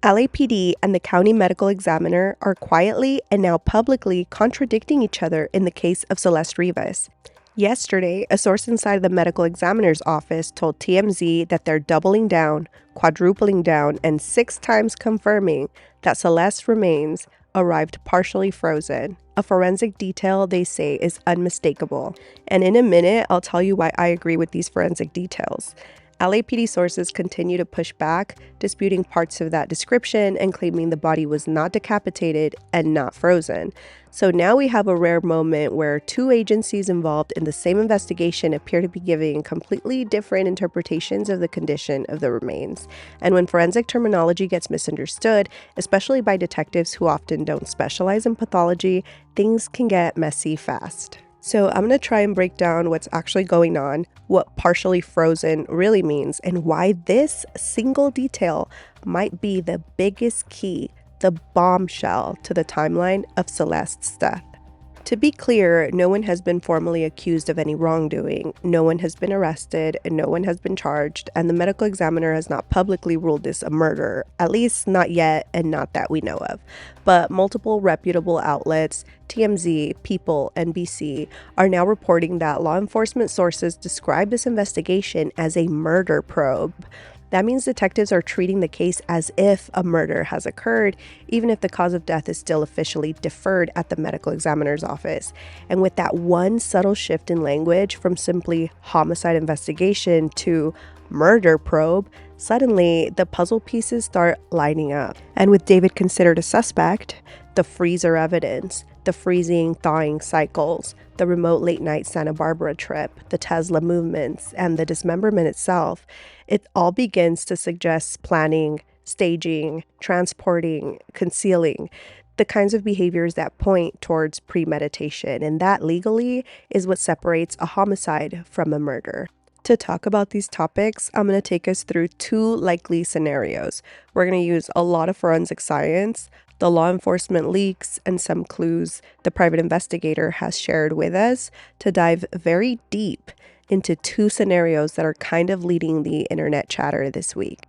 LAPD and the county medical examiner are quietly and now publicly contradicting each other in the case of Celeste Rivas. Yesterday, a source inside the medical examiner's office told TMZ that they're doubling down, quadrupling down, and 6 times confirming that Celeste's remains arrived partially frozen, a forensic detail they say is unmistakable. And in a minute, I'll tell you why I agree with these forensic details. LAPD sources continue to push back, disputing parts of that description and claiming the body was not decapitated and not frozen. So now we have a rare moment where 2 agencies involved in the same investigation appear to be giving completely different interpretations of the condition of the remains. And when forensic terminology gets misunderstood, especially by detectives who often don't specialize in pathology, things can get messy fast. So I'm going to try and break down what's actually going on, what partially frozen really means, and why this single detail might be the biggest key, the bombshell to the timeline of Celeste's death. To be clear, no one has been formally accused of any wrongdoing, no one has been arrested, and no one has been charged, and the medical examiner has not publicly ruled this a murder, at least not yet and not that we know of. But multiple reputable outlets, TMZ, People, NBC, are now reporting that law enforcement sources describe this investigation as a murder probe. That means detectives are treating the case as if a murder has occurred, even if the cause of death is still officially deferred at the medical examiner's office. And with that one subtle shift in language from simply homicide investigation to murder probe, suddenly the puzzle pieces start lining up. And with David considered a suspect, the freezer evidence, the freezing thawing cycles, the remote late night Santa Barbara trip, the Tesla movements, and the dismemberment itself, it all begins to suggest planning, staging, transporting, concealing, the kinds of behaviors that point towards premeditation. And that legally is what separates a homicide from a murder. To talk about these topics, I'm going to take us through 2 likely scenarios. We're going to use a lot of forensic science, the law enforcement leaks, and some clues the private investigator has shared with us to dive very deep into 2 scenarios that are kind of leading the internet chatter this week.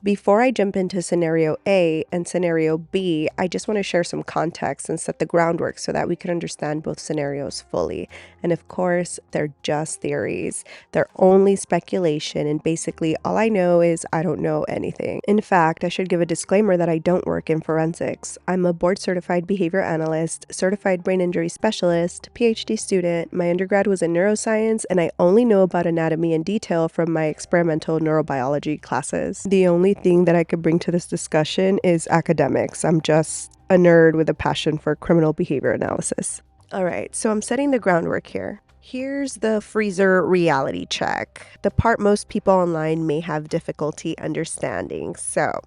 Before I jump into scenario A and scenario B, I just want to share some context and set the groundwork so that we can understand both scenarios fully. And of course, they're just theories. They're only speculation, and basically all I know is I don't know anything. In fact, I should give a disclaimer that I don't work in forensics. I'm a board-certified behavior analyst, certified brain injury specialist, PhD student. My undergrad was in neuroscience, and I only know about anatomy in detail from my experimental neurobiology classes. The only thing that I could bring to this discussion is academics. I'm just a nerd with a passion for criminal behavior analysis. All right, so I'm setting the groundwork here. Here's the freezer reality check, the part most people online may have difficulty understanding. So,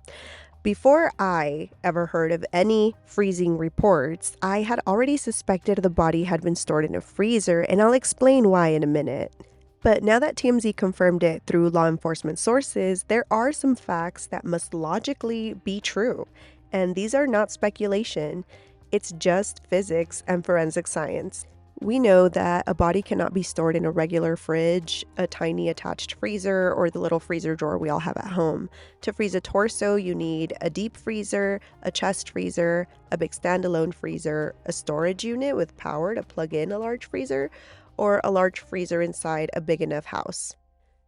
before I ever heard of any freezing reports, I had already suspected the body had been stored in a freezer, and I'll explain why in a minute. But now that TMZ confirmed it through law enforcement sources, there are some facts that must logically be true. And these are not speculation, it's just physics and forensic science. We know that a body cannot be stored in a regular fridge, a tiny attached freezer, or the little freezer drawer we all have at home. To freeze a torso, you need a deep freezer, a chest freezer, a big standalone freezer, a storage unit with power to plug in a large freezer, or a large freezer inside a big enough house.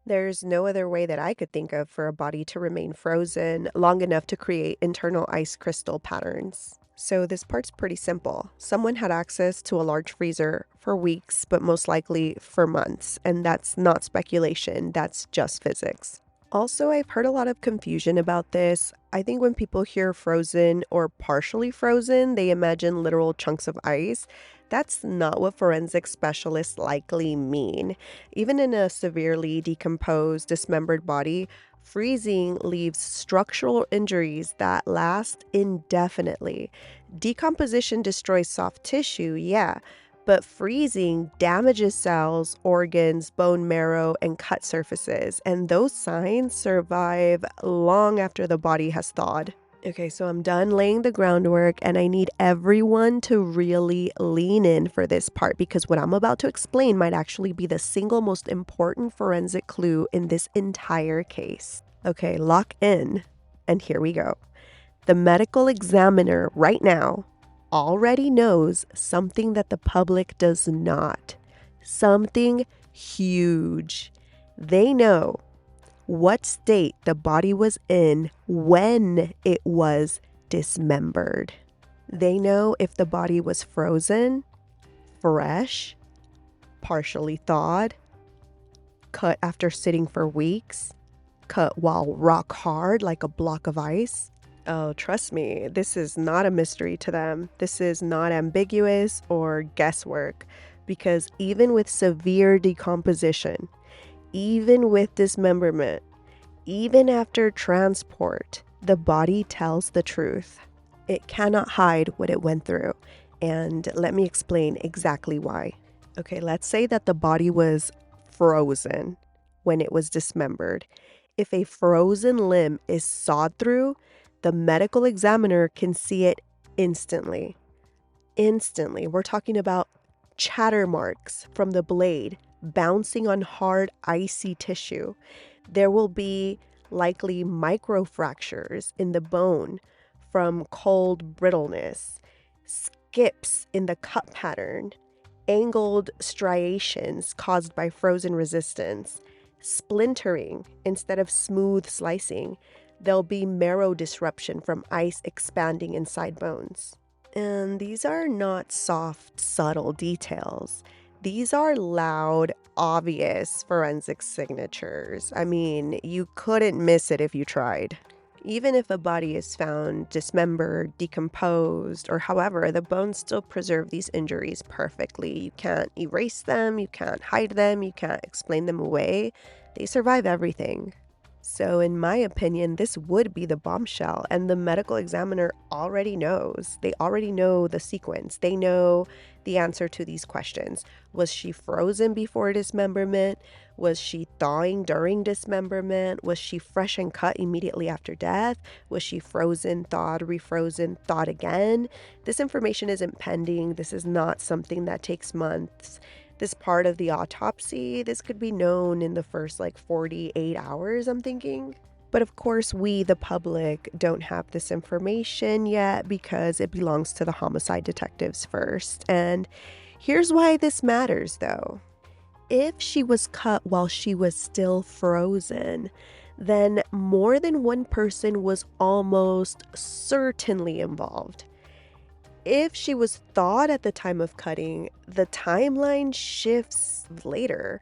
There's no other way that I could think of for a body to remain frozen long enough to create internal ice crystal patterns. So this part's pretty simple. Someone had access to a large freezer for weeks, but most likely for months. And that's not speculation, that's just physics. Also, I've heard a lot of confusion about this. I think when people hear frozen or partially frozen, they imagine literal chunks of ice. That's not what forensic specialists likely mean. Even in a severely decomposed, dismembered body, freezing leaves structural injuries that last indefinitely. Decomposition destroys soft tissue, yeah, but freezing damages cells, organs, bone marrow, and cut surfaces, and those signs survive long after the body has thawed. Okay, so I'm done laying the groundwork, and I need everyone to really lean in for this part because what I'm about to explain might actually be the single most important forensic clue in this entire case. Okay, lock in, and here we go. The medical examiner right now already knows something that the public does not. Something huge. They know what state the body was in when it was dismembered. They know if the body was frozen, fresh, partially thawed, cut after sitting for weeks, cut while rock hard like a block of ice. Oh, trust me, this is not a mystery to them. This is not ambiguous or guesswork, because even with severe decomposition, even with dismemberment, even after transport, the body tells the truth. It cannot hide what it went through. And let me explain exactly why. Okay, let's say that the body was frozen when it was dismembered. If a frozen limb is sawed through, the medical examiner can see it instantly. Instantly. We're talking about chatter marks from the blade bouncing on hard, icy tissue. There will be likely microfractures in the bone from cold brittleness, skips in the cut pattern, angled striations caused by frozen resistance, splintering instead of smooth slicing. There'll be marrow disruption from ice expanding inside bones. And these are not soft, subtle details. These are loud, obvious forensic signatures. I mean, you couldn't miss it if you tried. Even if a body is found dismembered, decomposed, or however, the bones still preserve these injuries perfectly. You can't erase them, you can't hide them, you can't explain them away. They survive everything. So in my opinion, this would be the bombshell, and the medical examiner already knows. They already know the sequence. They know the answer to these questions. Was she frozen before dismemberment? Was she thawing during dismemberment? Was she fresh and cut immediately after death? Was she frozen, thawed, refrozen, thawed again? This information isn't pending. This is not something that takes months. This part of the autopsy, this could be known in the first 48 hours, I'm thinking. But of course, we, the public, don't have this information yet because it belongs to the homicide detectives first. And here's why this matters, though. If she was cut while she was still frozen, then more than one person was almost certainly involved. If she was thawed at the time of cutting, the timeline shifts later,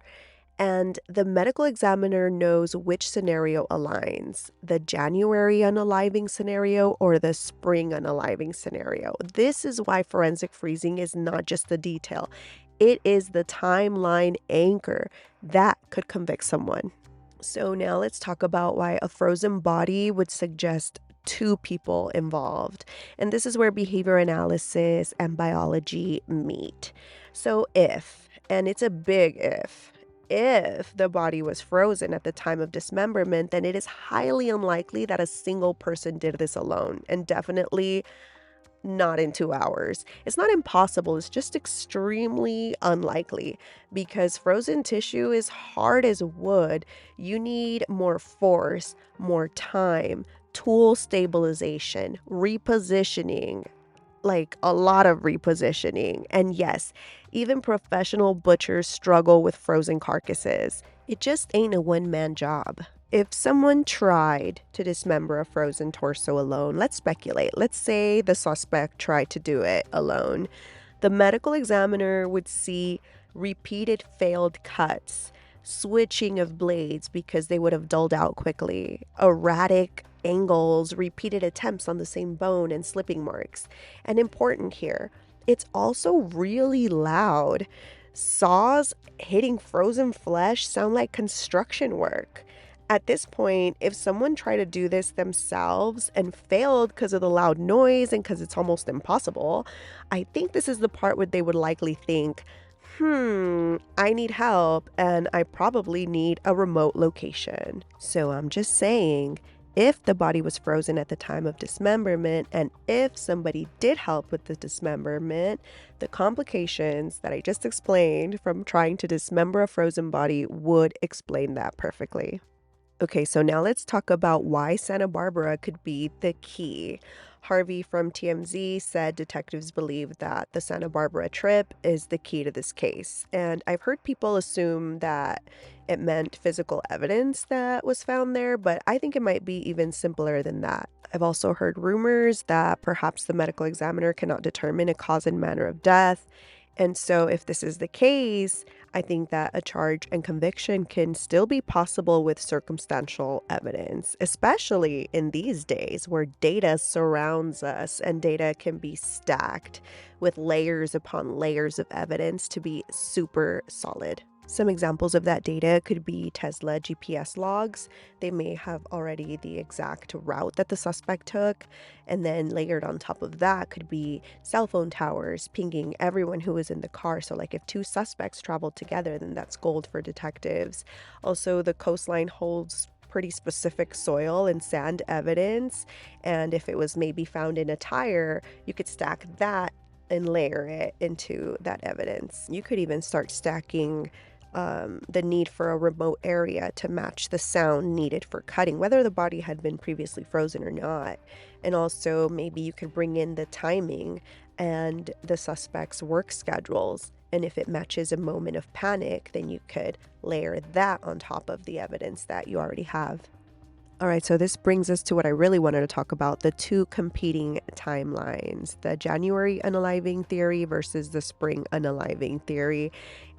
and the medical examiner knows which scenario aligns, the January unaliving scenario or the spring unaliving scenario. This is why forensic freezing is not just the detail. It is the timeline anchor that could convict someone. So now let's talk about why a frozen body would suggest two people involved. And this is where behavior analysis and biology meet. So and it's a big if the body was frozen at the time of dismemberment, then it is highly unlikely that a single person did this alone, and definitely not in 2 hours. It's not impossible, it's just extremely unlikely because frozen tissue is hard as wood. You need more force, more time, tool stabilization, repositioning, a lot of repositioning. And yes, even professional butchers struggle with frozen carcasses. It just ain't a one-man job. If someone tried to dismember a frozen torso alone, let's speculate. Let's say the suspect tried to do it alone. The medical examiner would see repeated failed cuts, switching of blades because they would have dulled out quickly, erratic angles, repeated attempts on the same bone, and slipping marks. And important here, it's also really loud. Saws hitting frozen flesh sound like construction work. At this point, if someone tried to do this themselves and failed because of the loud noise and because it's almost impossible, I think this is the part where they would likely think, I need help and I probably need a remote location. So I'm just saying, if the body was frozen at the time of dismemberment and if somebody did help with the dismemberment, the complications that I just explained from trying to dismember a frozen body would explain that perfectly. Okay, so now let's talk about why Santa Barbara could be the key. Harvey from TMZ said detectives believe that the Santa Barbara trip is the key to this case. And I've heard people assume that it meant physical evidence that was found there, but I think it might be even simpler than that. I've also heard rumors that perhaps the medical examiner cannot determine a cause and manner of death. And so, if this is the case, I think that a charge and conviction can still be possible with circumstantial evidence, especially in these days where data surrounds us and data can be stacked with layers upon layers of evidence to be super solid. Some examples of that data could be Tesla GPS logs. They may have already the exact route that the suspect took. And then layered on top of that could be cell phone towers pinging everyone who was in the car. So, like, if two suspects traveled together, then that's gold for detectives. Also, the coastline holds pretty specific soil and sand evidence. And if it was maybe found in a tire, you could stack that and layer it into that evidence. You could even start stacking the need for a remote area to match the sound needed for cutting, whether the body had been previously frozen or not. And also, maybe you could bring in the timing and the suspect's work schedules. And if it matches a moment of panic, then you could layer that on top of the evidence that you already have. All right, so this brings us to what I really wanted to talk about, the two competing timelines, the January unaliving theory versus the spring unaliving theory.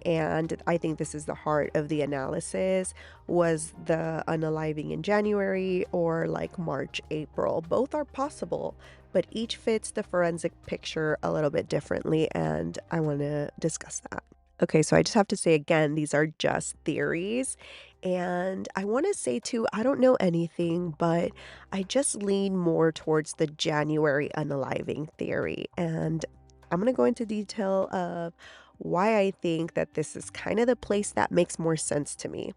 And I think this is the heart of the analysis. Was the unaliving in January or like March, April? Both are possible, but each fits the forensic picture a little bit differently, and I want to discuss that. Okay, so I just have to say again, these are just theories. And I want to say too, I don't know anything, but I just lean more towards the January unaliving theory. And I'm going to go into detail of why I think that this is kind of the place that makes more sense to me.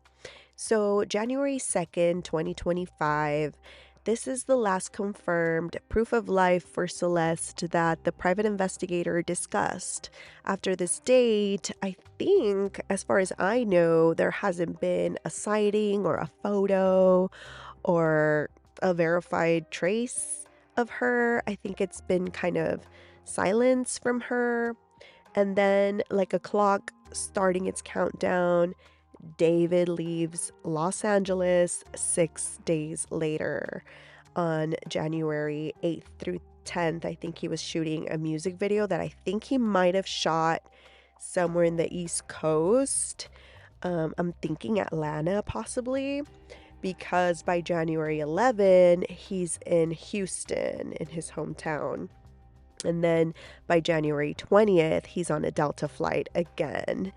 So, January 2nd, 2025, this is the last confirmed proof of life for Celeste that the private investigator discussed. After this date, I think, as far as I know, there hasn't been a sighting or a photo or a verified trace of her. I think it's been kind of silence from her. And then, like a clock starting its countdown, David leaves Los Angeles 6 days later on January 8th through 10th. I think he was shooting a music video that I think he might have shot somewhere in the East Coast. I'm thinking Atlanta possibly, because by January 11, he's in Houston in his hometown. And then by January 20th, he's on a Delta flight again.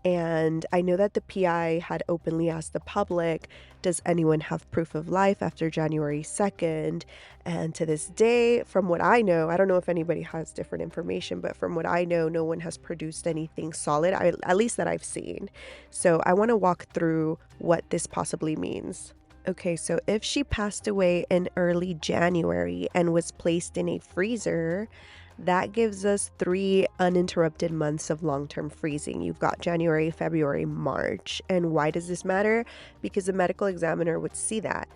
And I know that the PI had openly asked the public, does anyone have proof of life after January 2nd? And to this day, from what I know, I don't know if anybody has different information, but from what I know, no one has produced anything solid, at least that I've seen. So I want to walk through what this possibly means. Okay, so if she passed away in early January and was placed in a freezer, that gives us 3 uninterrupted months of long-term freezing. You've got January, February, March. And why does this matter? Because the medical examiner would see that.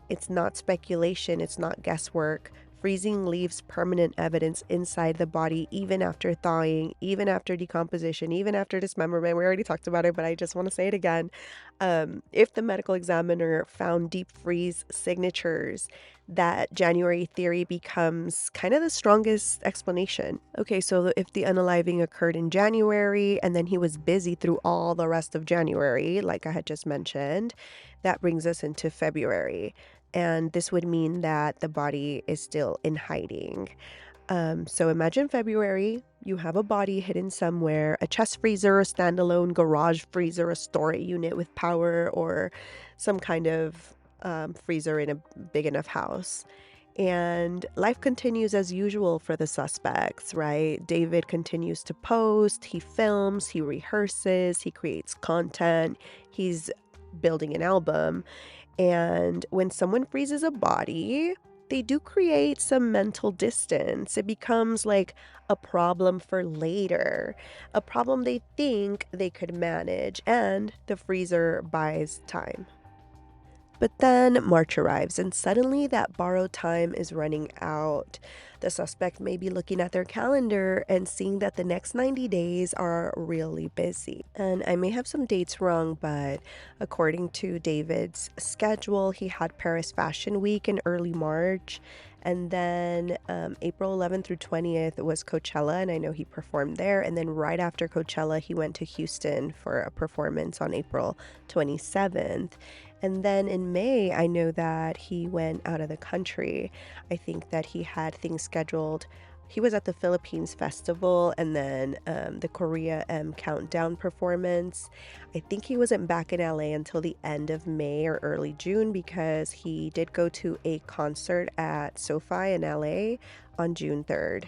It's not speculation, it's not guesswork. Freezing leaves permanent evidence inside the body, even after thawing, even after decomposition, even after dismemberment. We already talked about it, but I just want to say it again. If the medical examiner found deep freeze signatures, that January theory becomes kind of the strongest explanation. Okay, so if the unaliving occurred in January and then he was busy through all the rest of January, like I had just mentioned, that brings us into February. And this would mean that the body is still in hiding. So imagine February, you have a body hidden somewhere, a chest freezer, a standalone garage freezer, a storage unit with power, or some kind of freezer in a big enough house. And life continues as usual for the suspects, right? David continues to post, he films, he rehearses, he creates content, he's building an album. And when someone freezes a body, they do create some mental distance. It becomes like a problem for later, a problem they think they could manage, and the freezer buys time. But then March arrives, and suddenly that borrowed time is running out. The suspect may be looking at their calendar and seeing that the next 90 days are really busy. And I may have some dates wrong, but according to David's schedule, he had Paris Fashion Week in early March. And then April 11th through 20th was Coachella, and I know he performed there. And then right after Coachella, he went to Houston for a performance on April 27th. And then in May, I know that he went out of the country. I think that he had things scheduled. He was at the Philippines Festival and then the Korea Countdown performance. I think he wasn't back in LA until the end of May or early June because he did go to a concert at SoFi in LA on June 3rd.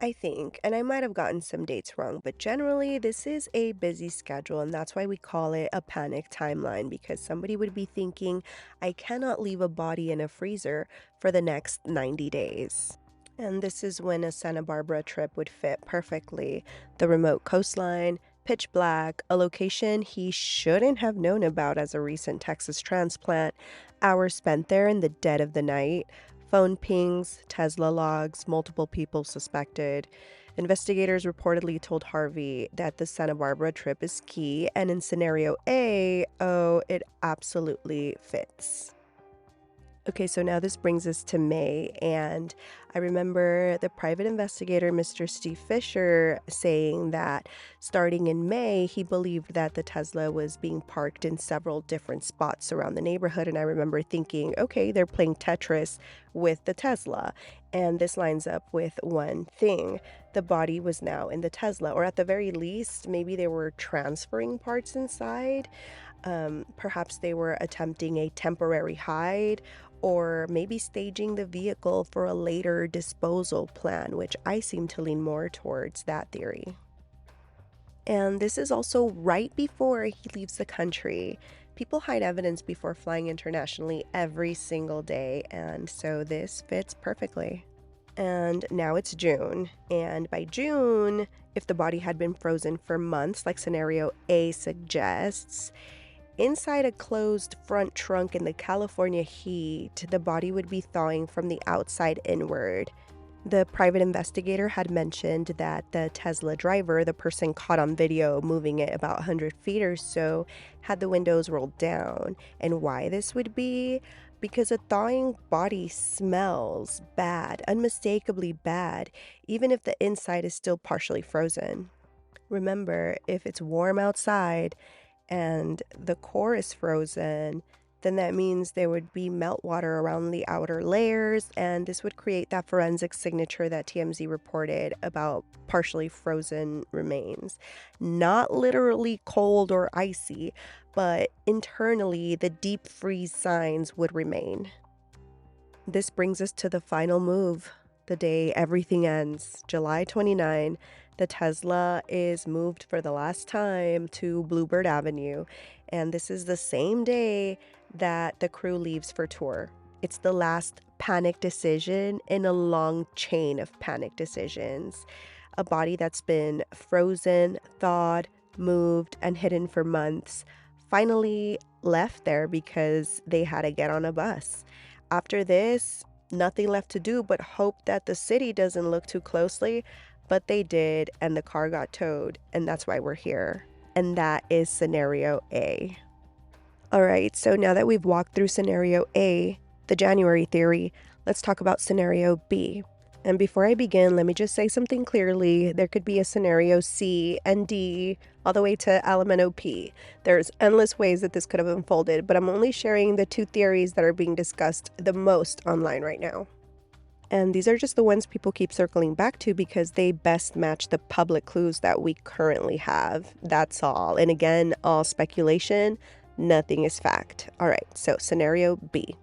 I think, and I might have gotten some dates wrong, but generally this is a busy schedule, and that's why we call it a panic timeline because somebody would be thinking, I cannot leave a body in a freezer for the next 90 days. And this is when a Santa Barbara trip would fit perfectly. The remote coastline, pitch black, a location he shouldn't have known about as a recent Texas transplant, hours spent there in the dead of the night, phone pings, Tesla logs, multiple people suspected. Investigators reportedly told Harvey that the Santa Barbara trip is key, and in scenario A, oh, it absolutely fits. Okay, so now this brings us to May, and I remember the private investigator, Mr. Steve Fisher, saying that starting in May, he believed that the Tesla was being parked in several different spots around the neighborhood. And I remember thinking, okay, they're playing Tetris with the Tesla. And this lines up with one thing. The body was now in the Tesla, or at the very least, maybe they were transferring parts inside. Perhaps they were attempting a temporary hide or maybe staging the vehicle for a later disposal plan, which I seem to lean more towards that theory. And this is also right before he leaves the country. People hide evidence before flying internationally every single day, and so this fits perfectly. And now it's June, and by June, if the body had been frozen for months, like scenario A suggests, inside a closed front trunk in the California heat, the body would be thawing from the outside inward. The private investigator had mentioned that the Tesla driver, the person caught on video moving it about 100 feet or so, had the windows rolled down. And why this would be? Because a thawing body smells bad, unmistakably bad, even if the inside is still partially frozen. Remember, if it's warm outside, and the core is frozen, then that means there would be meltwater around the outer layers, and this would create that forensic signature that TMZ reported about partially frozen remains. Not literally cold or icy, but internally the deep freeze signs would remain. This brings us to the final move, the day everything ends, July 29. The Tesla is moved for the last time to Bluebird Avenue, and this is the same day that the crew leaves for tour. It's the last panic decision in a long chain of panic decisions. A body that's been frozen, thawed, moved, and hidden for months finally left there because they had to get on a bus. After this, nothing left to do but hope that the city doesn't look too closely, but they did, and the car got towed, and that's why we're here. And that is scenario A. All right, so now that we've walked through scenario A, the January theory, let's talk about scenario B. And before I begin, let me just say something clearly. There could be a scenario C and D all the way to Elemento P. There's endless ways that this could have unfolded, but I'm only sharing the two theories that are being discussed the most online right now. And these are just the ones people keep circling back to because they best match the public clues that we currently have. That's all. And again, all speculation, nothing is fact. All right, so scenario B.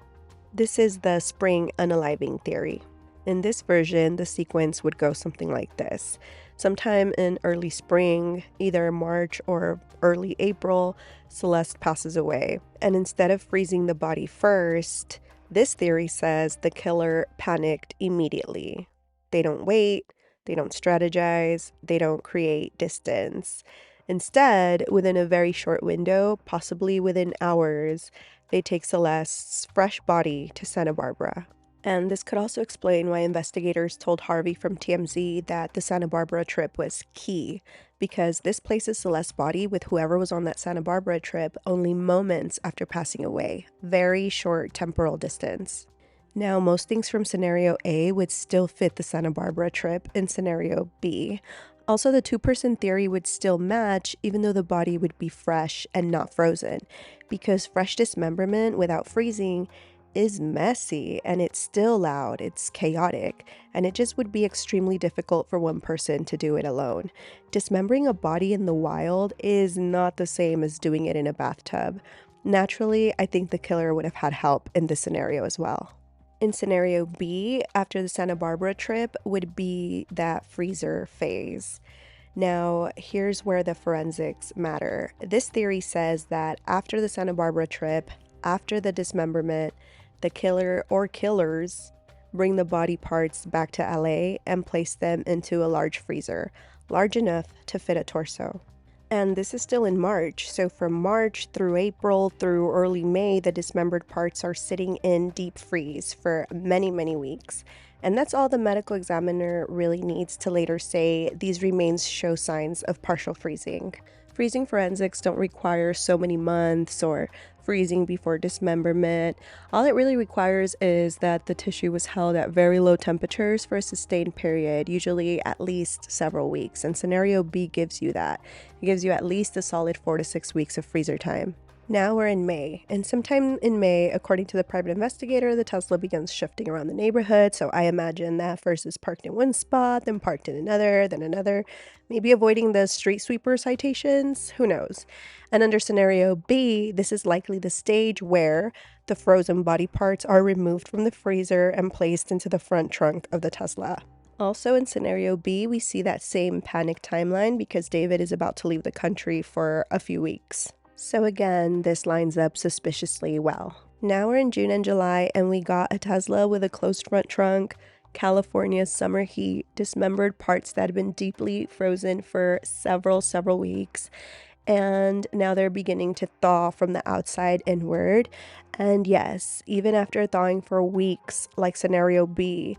This is the spring unaliving theory. In this version, the sequence would go something like this. Sometime in early spring, either March or early April, Celeste passes away. And instead of freezing the body first, this theory says the killer panicked immediately. They don't wait, they don't strategize, they don't create distance. Instead, within a very short window, possibly within hours, they take Celeste's fresh body to Santa Barbara. And this could also explain why investigators told Harvey from TMZ that the Santa Barbara trip was key, because this places Celeste's body with whoever was on that Santa Barbara trip only moments after passing away. Very short temporal distance. Now, most things from scenario A would still fit the Santa Barbara trip in scenario B. Also, the two-person theory would still match even though the body would be fresh and not frozen, because fresh dismemberment without freezing is messy and it's still loud, it's chaotic, and it just would be extremely difficult for one person to do it alone. Dismembering a body in the wild is not the same as doing it in a bathtub. Naturally, I think the killer would have had help in this scenario as well. In scenario B, after the Santa Barbara trip, would be that freezer phase. Now, here's where the forensics matter. This theory says that after the Santa Barbara trip, after the dismemberment, the killer or killers bring the body parts back to LA and place them into a large freezer, large enough to fit a torso. And this is still in March, so from March through April through early May, the dismembered parts are sitting in deep freeze for many, many weeks. And that's all the medical examiner really needs to later say these remains show signs of partial freezing. Freezing forensics don't require so many months or freezing before dismemberment. All it really requires is that the tissue was held at very low temperatures for a sustained period, usually at least several weeks. And scenario B gives you that. It gives you at least a solid 4 to 6 weeks of freezer time. Now we're in May, and sometime in May, according to the private investigator, the Tesla begins shifting around the neighborhood, so I imagine that first is parked in one spot, then parked in another, then another, maybe avoiding the street sweeper citations, who knows. And under scenario B, this is likely the stage where the frozen body parts are removed from the freezer and placed into the front trunk of the Tesla. Also in scenario B, we see that same panic timeline because David is about to leave the country for a few weeks. So again, this lines up suspiciously well. Now we're in June and July, and we got a Tesla with a closed front trunk, California's summer heat, dismembered parts that had been deeply frozen for several weeks, and now they're beginning to thaw from the outside inward. And yes, even after thawing for weeks, like scenario B,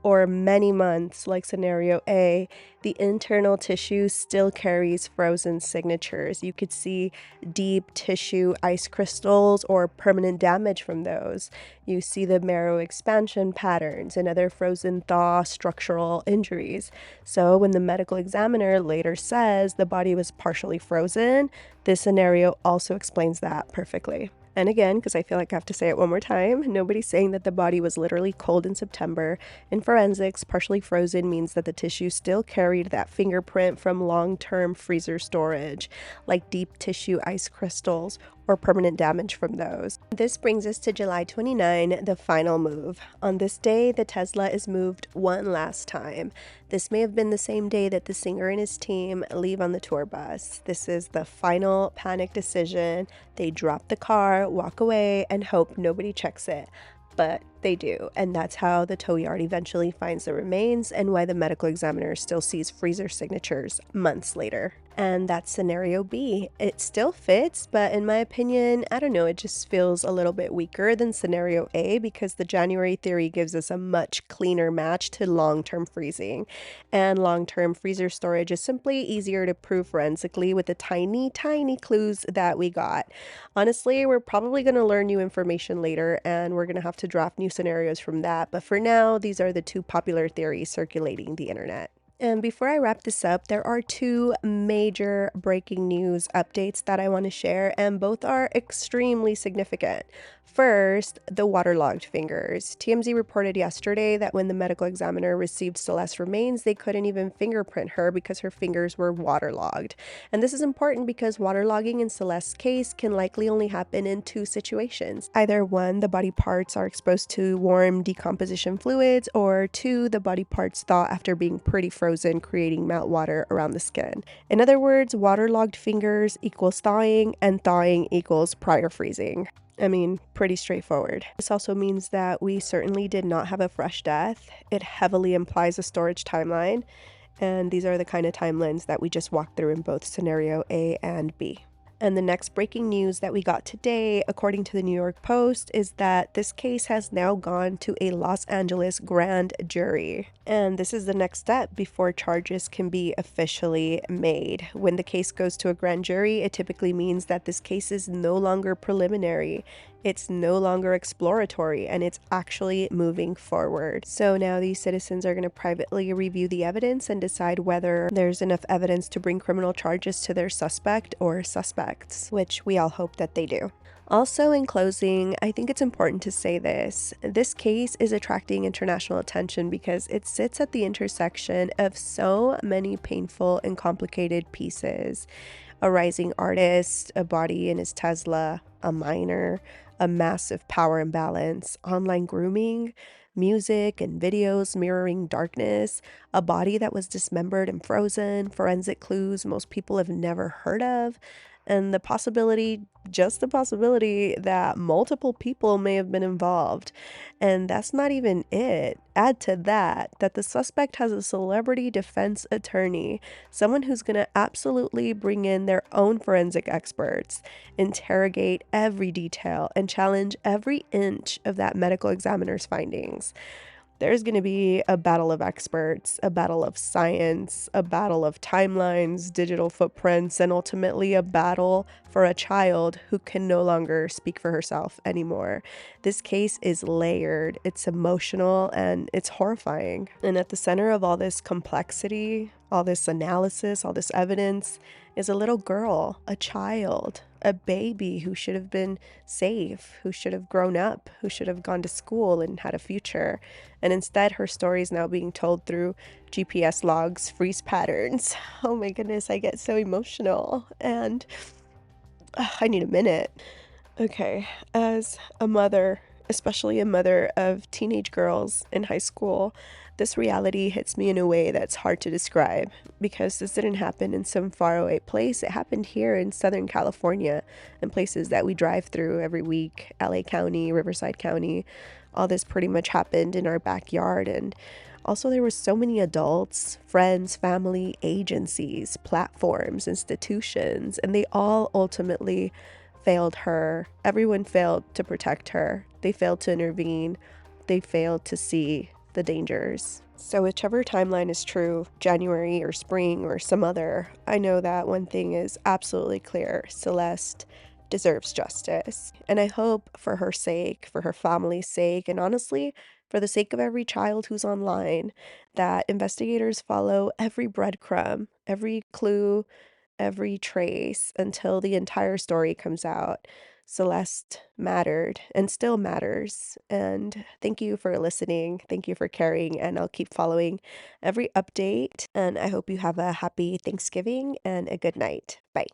or many months like scenario A, the internal tissue still carries frozen signatures. You could see deep tissue ice crystals or permanent damage from those. You see the marrow expansion patterns and other frozen thaw structural injuries. So when the medical examiner later says the body was partially frozen, this scenario also explains that perfectly. And again, because I feel like I have to say it one more time, nobody's saying that the body was literally cold in September. In forensics, partially frozen means that the tissue still carried that fingerprint from long-term freezer storage, like deep tissue ice crystals or permanent damage from those. This brings us to July 29, the final move. On this day, the Tesla is moved one last time. This may have been the same day that the singer and his team leave on the tour bus. This is the final panic decision. They drop the car, walk away, and hope nobody checks it. But they do, and that's how the tow yard eventually finds the remains and why the medical examiner still sees freezer signatures months later. And that's scenario B. It still fits, but in my opinion, I don't know, it just feels a little bit weaker than scenario A because the January theory gives us a much cleaner match to long-term freezing. And long-term freezer storage is simply easier to prove forensically with the tiny clues that we got. Honestly, we're probably going to learn new information later, and we're going to have to draft new scenarios from that. But for now, these are the two popular theories circulating the internet. And before I wrap this up, there are two major breaking news updates that I want to share, and both are extremely significant. First, the waterlogged fingers. TMZ reported yesterday that when the medical examiner received Celeste's remains, they couldn't even fingerprint her because her fingers were waterlogged. And this is important because waterlogging in Celeste's case can likely only happen in two situations. Either one, the body parts are exposed to warm decomposition fluids, or two, the body parts thaw after being pretty frozen, creating meltwater around the skin. In other words, waterlogged fingers equals thawing, and thawing equals prior freezing. I mean, pretty straightforward. This also means that we certainly did not have a fresh death. It heavily implies a storage timeline. And these are the kind of timelines that we just walked through in both scenario A and B. And the next breaking news that we got today, according to the New York Post, is that this case has now gone to a Los Angeles grand jury. And this is the next step before charges can be officially made. When the case goes to a grand jury, it typically means that this case is no longer preliminary. It's no longer exploratory, and it's actually moving forward. So now these citizens are going to privately review the evidence and decide whether there's enough evidence to bring criminal charges to their suspect or suspects, which we all hope that they do. Also, in closing, I think it's important to say this. This case is attracting international attention because it sits at the intersection of so many painful and complicated pieces. A rising artist, a body in his Tesla, a minor, a massive power imbalance, online grooming, music and videos mirroring darkness, a body that was dismembered and frozen, forensic clues most people have never heard of, and the possibility, just the possibility, that multiple people may have been involved. And that's not even it. Add to that the suspect has a celebrity defense attorney, someone who's going to absolutely bring in their own forensic experts, interrogate every detail, and challenge every inch of that medical examiner's findings. There's going to be a battle of experts, a battle of science, a battle of timelines, digital footprints, and ultimately a battle for a child who can no longer speak for herself anymore. This case is layered, it's emotional, and it's horrifying. And at the center of all this complexity, all this analysis, all this evidence, is a little girl, a child, a baby who should have been safe, who should have grown up, who should have gone to school and had a future. And instead, her story is now being told through GPS logs, freeze patterns. Oh my goodness, I get so emotional. And I need a minute. Okay, as a mother, especially a mother of teenage girls in high school, this reality hits me in a way that's hard to describe because this didn't happen in some faraway place. It happened here in Southern California, in places that we drive through every week, LA County, Riverside County. All this pretty much happened in our backyard. And also there were so many adults, friends, family, agencies, platforms, institutions, and they all ultimately failed her. Everyone failed to protect her. They failed to intervene. They failed to see the dangers. So whichever timeline is true, January or spring or some other, I know that one thing is absolutely clear. Celeste deserves justice. And I hope for her sake, for her family's sake, and honestly, for the sake of every child who's online, that investigators follow every breadcrumb, every clue, every trace until the entire story comes out. Celeste mattered and still matters. And thank you for listening. Thank you for caring. And I'll keep following every update. And I hope you have a happy Thanksgiving and a good night. Bye.